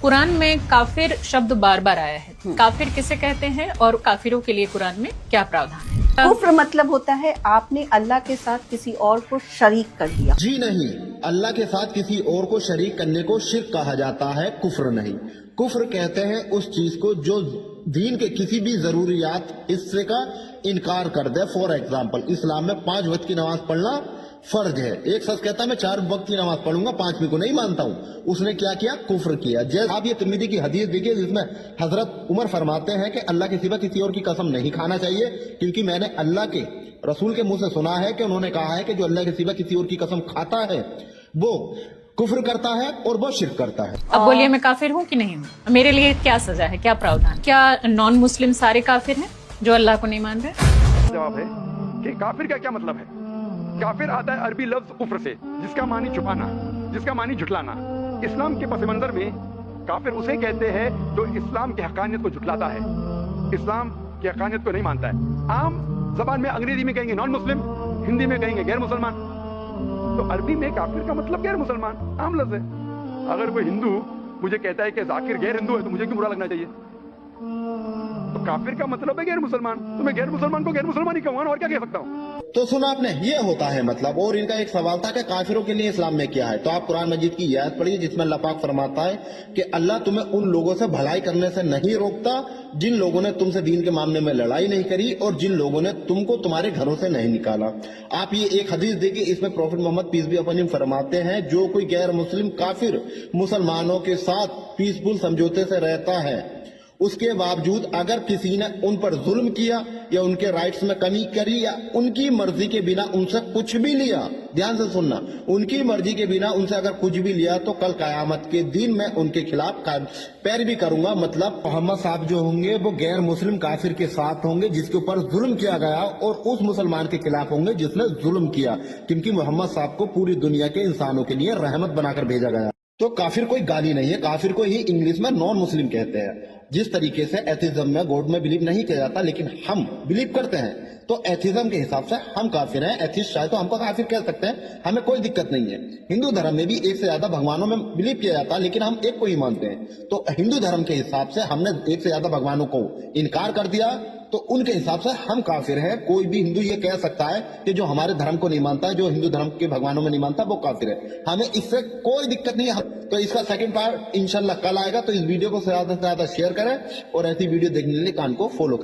कुरान में काफिर शब्द बार बार आया है। काफिर किसे कहते हैं और काफिरों के लिए कुरान में क्या प्रावधान है? कुफ्र मतलब होता है आपने अल्लाह के साथ किसी और को शरीक कर दिया। जी नहीं, अल्लाह के साथ किसी और को शरीक करने को शिर्क कहा जाता है, कुफ्र नहीं। कुफ्र कहते हैं उस चीज को जो दीन के किसी भी जरूरियात हिस्से का इनकार कर दे। फॉर एग्जाम्पल, इस्लाम में 5 वक्त की नमाज पढ़ना फर्ज है। एक शख्स कहता है मैं 4 वक्त की नमाज पढ़ूंगा, 5वीं को नहीं मानता हूँ। उसने क्या किया? कुफ्र किया। जैसे आप ये तिरमिज़ी की हदीस देखिए जिसमें हजरत उमर फरमाते हैं कि अल्लाह के सिवा किसी और की कसम नहीं खाना चाहिए, क्योंकि मैंने अल्लाह के रसूल के मुंह से सुना है कि उन्होंने कहा है कि जो अल्लाह के सिवा किसी और की कसम खाता है वो कुफ्र करता है और वो शिर्क करता है। अब बोलिए मैं काफिर हूँ कि नहीं हूँ? मेरे लिए क्या सजा है, क्या प्रावधान? क्या नॉन मुस्लिम सारे काफिर हैं जो अल्लाह को नहीं मान रहे? जवाब है कि काफिर का क्या मतलब है। काफिर आता है अरबी लफ्ज कुफ्र से, जिसका मानी छुपाना, जिसका मानी झुटलाना। इस्लाम के पस मंजर में काफिर उसे कहते हैं जो इस्लाम की हकानियत को झुटलाता है, इस्लाम की हकानियत को नहीं मानता है। आम जबान में अंग्रेजी में कहेंगे नॉन मुस्लिम, हिंदी में कहेंगे गैर मुसलमान। तो अरबी में काफिर का मतलब गैर मुसलमान आम लफ्ज है। अगर कोई हिंदू मुझे कहता है कि जाकिर गैर हिंदू है तो मुझे क्यों बुरा लगना चाहिए? तो काफिर का मतलब है गैर मुसलमान, तो मैं गैर मुसलमान को गैर मुसलमान ही कहूँगा और क्या कह सकता हूँ? तो सुना आपने, ये होता है मतलब। और इनका एक सवाल था कि काफिरों के लिए इस्लाम में क्या है। तो आप कुरान मजीद की आयत पढ़िए जिसमें अल्लाह पाक फरमाता है कि अल्लाह तुम्हें उन लोगों से भलाई करने से नहीं रोकता जिन लोगों ने तुमसे दीन के मामले में लड़ाई नहीं करी और जिन लोगों ने तुमको तुम्हारे घरों से नहीं निकाला। आप ये एक हदीस देखिए, इसमें prophet Muhammad peace be upon him फरमाते हैं जो कोई गैर मुस्लिम काफिर मुसलमानों के साथ पीसफुल समझौते से रहता है, उसके बावजूद अगर किसी ने उन पर जुल्म किया या उनके राइट्स में कमी करी या उनकी मर्जी के बिना उनसे कुछ भी लिया, ध्यान से सुनना, उनकी मर्जी के बिना उनसे अगर कुछ भी लिया तो कल कयामत के दिन मैं उनके खिलाफ पैरवी करूंगा। मतलब मोहम्मद साहब जो होंगे वो गैर मुस्लिम काफिर के साथ होंगे जिसके ऊपर जुल्म किया गया और उस मुसलमान के खिलाफ होंगे जिसने जुल्म किया, क्योंकि मोहम्मद साहब को पूरी दुनिया के इंसानों के लिए रहमत बनाकर भेजा गया। तो काफिर कोई गाली नहीं है, काफिर को ही इंग्लिश में नॉन मुस्लिम कहते हैं। जिस तरीके से एथिज्म में गॉड में बिलीव नहीं किया जाता लेकिन हम बिलीव करते हैं, तो एथिज्म के हिसाब से हम काफिर हैं। एथिस्ट चाहे तो हमको काफिर कह सकते हैं, हमें कोई दिक्कत नहीं है। हिंदू धर्म में भी एक से ज्यादा भगवानों में बिलीव किया जाता है लेकिन हम एक को ही मानते हैं। तो हिंदू धर्म के हिसाब से हमने एक से ज्यादा भगवानों को इनकार कर दिया तो उनके हिसाब से हम काफिर हैं। कोई भी हिंदू ये कह सकता है कि जो हमारे धर्म को नहीं मानता, जो हिंदू धर्म के भगवानों में नहीं मानता, वो काफिर है। हमें इससे कोई दिक्कत नहीं है। तो इसका सेकंड पार्ट इंशाल्लाह कल आएगा। तो इस वीडियो को ज्यादा से ज्यादा शेयर करें और ऐसी वीडियो देखने के लिए कान को फॉलो करें।